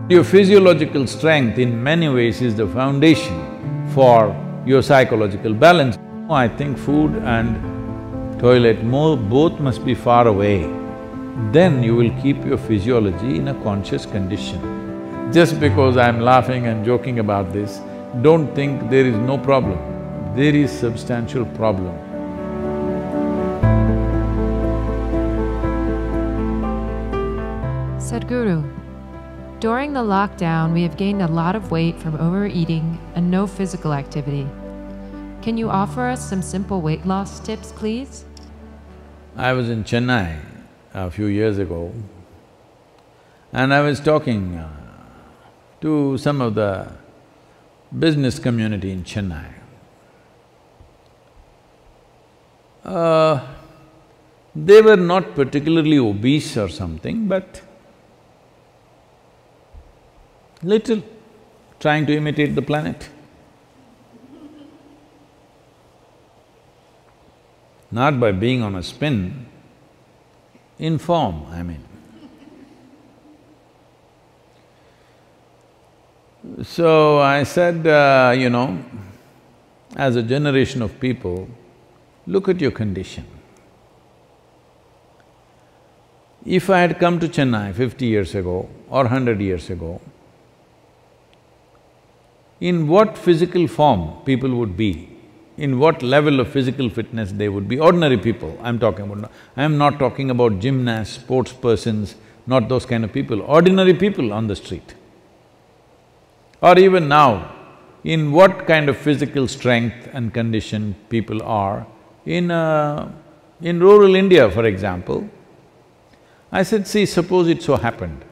Your physiological strength in many ways is the foundation for your psychological balance. I think food and toilet both must be far away. Then you will keep your physiology in a conscious condition. Just because I'm laughing and joking about this, don't think there is no problem. There is substantial problem. Sadhguru, during the lockdown, we have gained a lot of weight from overeating and no physical activity. Can you offer us some simple weight loss tips, please? I was in Chennai a few years ago and I was talking to some of the business community in Chennai. They were not particularly obese or something, but little, trying to imitate the planet. Not by being on a spin, in form, I mean. So I said, as a generation of people, look at your condition. If I had come to Chennai 50 years ago or 100 years ago, in what physical form people would be, in what level of physical fitness they would be, ordinary people I'm talking about. I'm not talking about gymnasts, sports persons, not those kind of people, ordinary people on the street. Or even now, in what kind of physical strength and condition people are in rural India, for example. I said, see, suppose it so happened,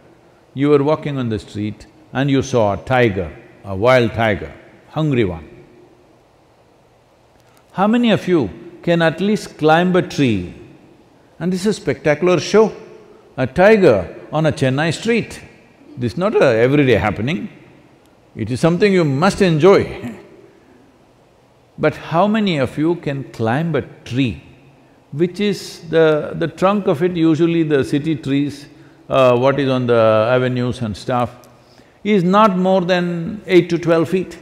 you were walking on the street and you saw a tiger, a wild tiger, hungry one. How many of you can at least climb a tree? And this is a spectacular show, a tiger on a Chennai street. This is not a everyday happening, it is something you must enjoy. But how many of you can climb a tree, which is the trunk of it, usually the city trees, what is on the avenues and stuff, is not more than 8 to 12 feet.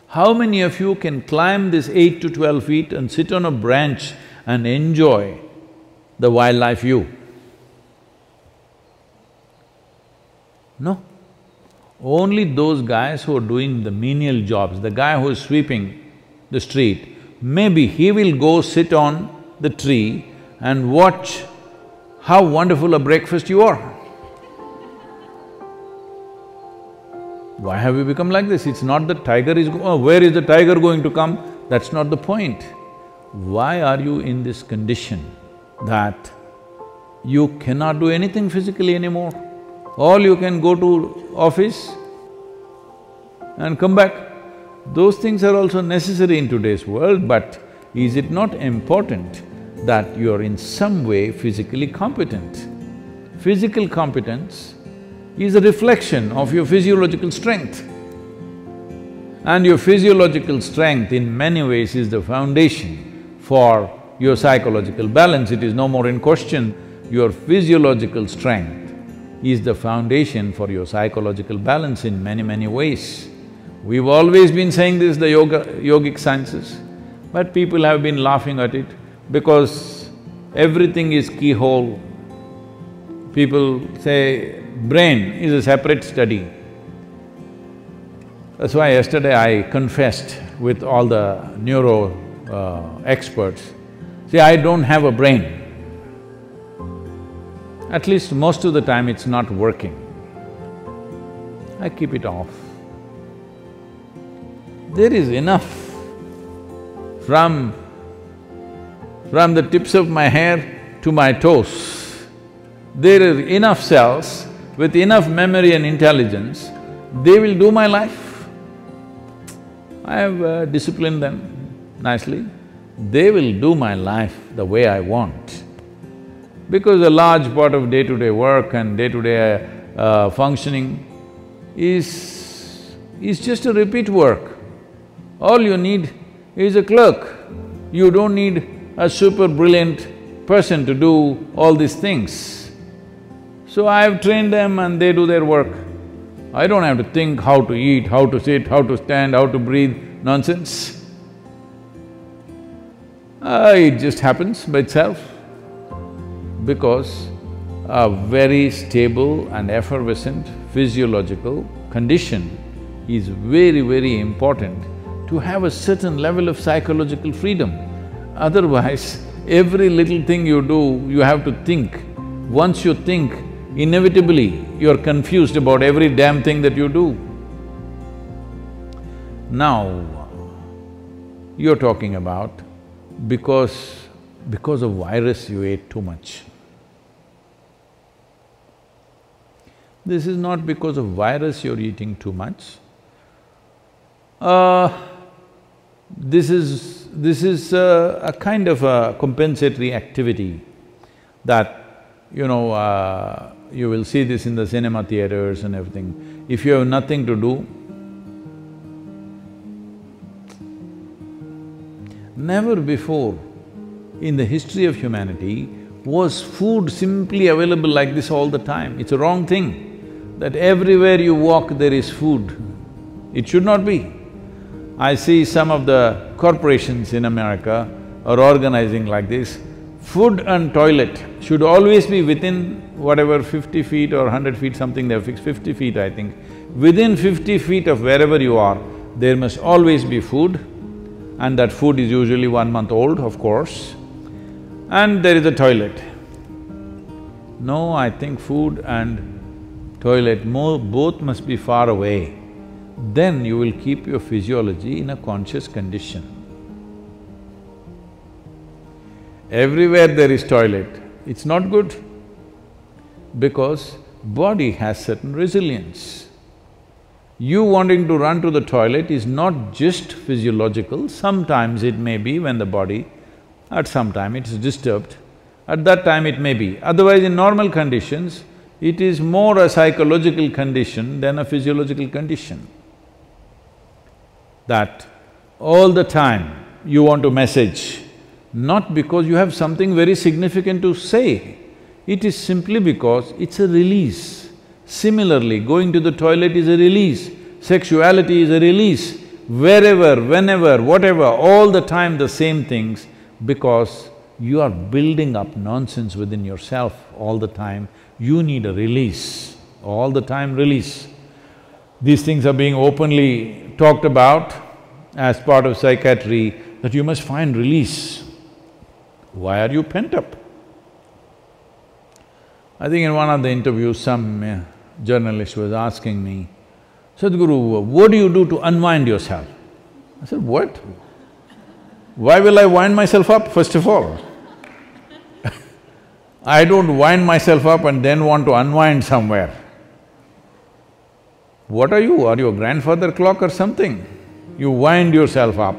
How many of you can climb this 8 to 12 feet and sit on a branch and enjoy the wildlife view? No. Only those guys who are doing the menial jobs, the guy who is sweeping the street, maybe he will go sit on the tree and watch how wonderful a breakfast you are. Why have we become like this? It's not the tiger is… where is the tiger going to come? That's not the point. Why are you in this condition that you cannot do anything physically anymore? All you can go to office and come back. Those things are also necessary in today's world, but is it not important that you are in some way physically competent? Physical competence is a reflection of your physiological strength. And your physiological strength in many ways is the foundation for your psychological balance. It is no more in question. Your physiological strength is the foundation for your psychological balance in many ways. We've always been saying this, the yogic sciences, but people have been laughing at it because everything is keyhole. People say brain is a separate study. That's why yesterday I confessed with all the neuro experts, see, I don't have a brain. At least most of the time it's not working. I keep it off. There is enough from the tips of my hair to my toes. There are enough cells with enough memory and intelligence, they will do my life. I have disciplined them nicely. They will do my life the way I want. Because a large part of day-to-day work and day-to-day functioning is just a repeat work. All you need is a clerk. You don't need a super brilliant person to do all these things. So I have trained them and they do their work. I don't have to think how to eat, how to sit, how to stand, how to breathe, nonsense. It just happens by itself because a very stable and effervescent physiological condition is very, very important to have a certain level of psychological freedom. Otherwise, every little thing you do, you have to think. Once you think, inevitably you're confused about every damn thing that you do. Now, you're talking about because of virus you ate too much. This is not because of virus you're eating too much. This is a kind of a compensatory activity that, you will see this in the cinema theaters and everything. If you have nothing to do, never before in the history of humanity was food simply available like this all the time. It's a wrong thing that everywhere you walk there is food. It should not be. I see some of the corporations in America are organizing like this. Food and toilet should always be within whatever 50 feet or 100 feet, something they've fixed, 50 feet I think. Within 50 feet of wherever you are, there must always be food, and that food is usually 1 month old, of course, and there is a toilet. No, I think food and toilet both must be far away. Then you will keep your physiology in a conscious condition. Everywhere there is toilet, it's not good because body has certain resilience. You wanting to run to the toilet is not just physiological, sometimes it may be when the body, at some time it is disturbed, at that time it may be. Otherwise, in normal conditions, it is more a psychological condition than a physiological condition. That all the time you want to message, not because you have something very significant to say, it is simply because it's a release. Similarly, going to the toilet is a release, sexuality is a release, wherever, whenever, whatever, all the time the same things, because you are building up nonsense within yourself all the time, you need a release, all the time release. These things are being openly talked about as part of psychiatry, that you must find release. Why are you pent up? I think in one of the interviews, some journalist was asking me, Sadhguru, what do you do to unwind yourself? I said, what? Why will I wind myself up, first of all? I don't wind myself up and then want to unwind somewhere. What are you? Are you a grandfather clock or something? You wind yourself up.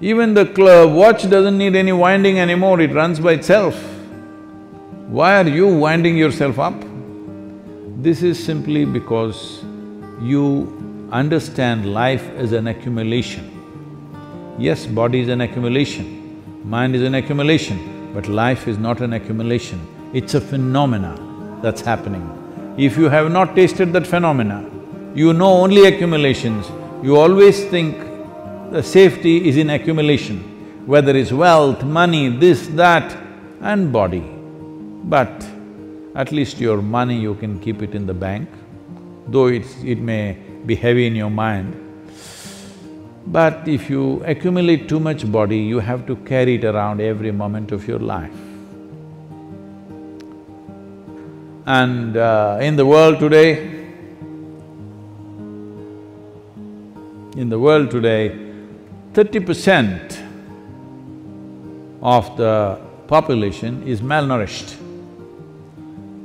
Even the watch doesn't need any winding anymore, it runs by itself. Why are you winding yourself up? This is simply because you understand life as an accumulation. Yes, body is an accumulation, mind is an accumulation, but life is not an accumulation, it's a phenomena that's happening. If you have not tasted that phenomena, you know only accumulations, you always think the safety is in accumulation, whether it's wealth, money, this, that, and body. But at least your money you can keep it in the bank, though it may be heavy in your mind. But if you accumulate too much body, you have to carry it around every moment of your life. And in the world today, 30% of the population is malnourished,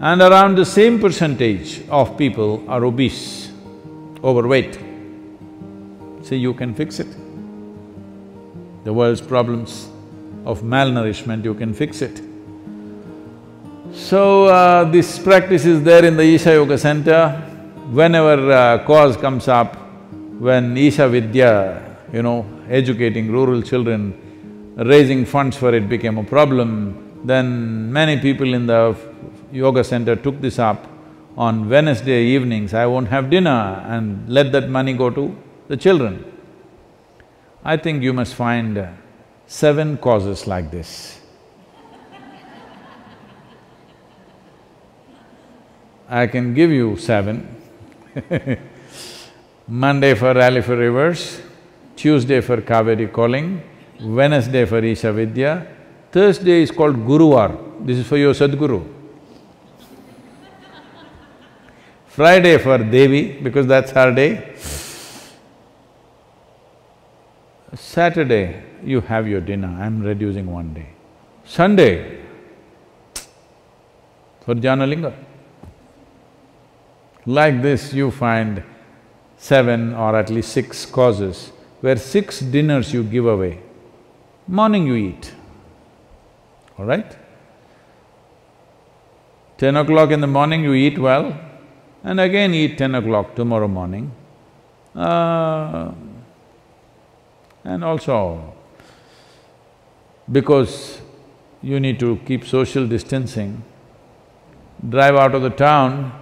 and around the same percentage of people are obese, overweight. See, you can fix it. The world's problems of malnourishment, you can fix it. So, this practice is there in the Isha Yoga Center. Whenever cause comes up, when Isha Vidya, educating rural children, raising funds for it became a problem, then many people in the yoga center took this up. on Wednesday evenings I won't have dinner and let that money go to the children. I think you must find 7 causes like this. I can give you 7. Monday for Rally for Rivers, Tuesday for Kaveri Calling, Wednesday for Isha Vidya, Thursday is called Guruvar, this is for your Sadguru. Friday for Devi, because that's her day. Saturday, you have your dinner, I'm reducing 1 day. Sunday, for Janalinga. Like this, you find 7 or at least 6 causes where 6 dinners you give away. Morning you eat, all right? 10 o'clock in the morning you eat well, and again eat 10 o'clock tomorrow morning. And also, because you need to keep social distancing, drive out of the town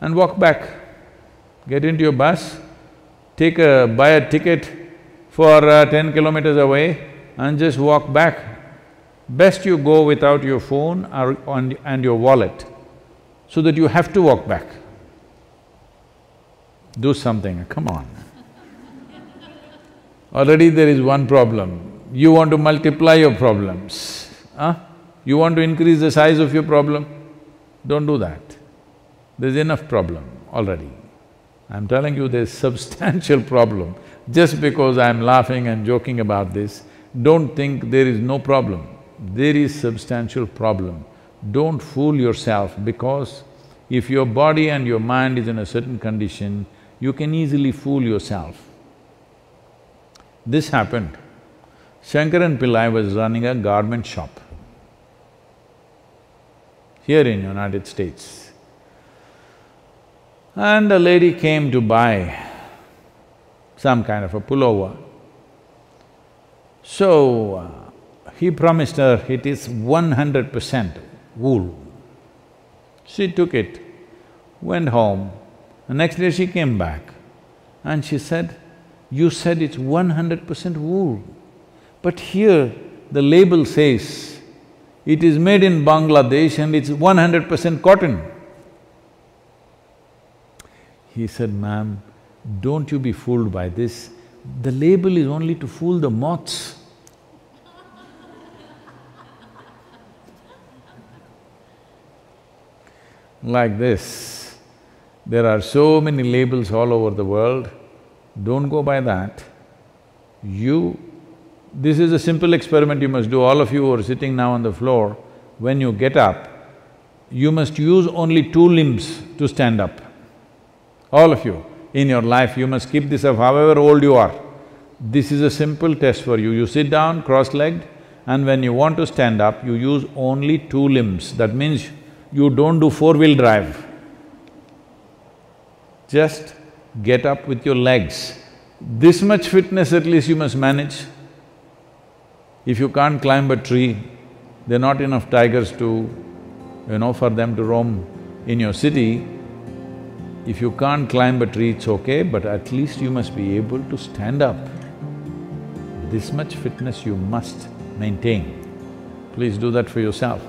and walk back. Get into your bus, buy a ticket for 10 kilometers away and just walk back. Best you go without your phone and your wallet, so that you have to walk back. Do something, come on. Already there is one problem, you want to multiply your problems, huh? You want to increase the size of your problem? Don't do that. There's enough problem already. I'm telling you there's substantial problem. Just because I'm laughing and joking about this, don't think there is no problem. There is substantial problem. Don't fool yourself, because if your body and your mind is in a certain condition, you can easily fool yourself. This happened. Shankaran Pillai was running a garment shop here in United States. And a lady came to buy some kind of a pullover. So, he promised her it is 100% wool. She took it, went home. The next day she came back and she said, "You said it's 100% wool, but here the label says it is made in Bangladesh and it's 100% cotton." He said, "Ma'am, don't you be fooled by this. The label is only to fool the moths." Like this, there are so many labels all over the world, don't go by that. This is a simple experiment you must do, all of you who are sitting now on the floor. When you get up, you must use only 2 limbs to stand up. All of you, in your life you must keep this up, however old you are. This is a simple test for you. You sit down cross-legged, and when you want to stand up, you use only 2 limbs. That means you don't do 4-wheel drive. Just get up with your legs. This much fitness at least you must manage. If you can't climb a tree, there are not enough tigers to, for them to roam in your city. If you can't climb a tree, it's okay, but at least you must be able to stand up. This much fitness you must maintain. Please do that for yourself.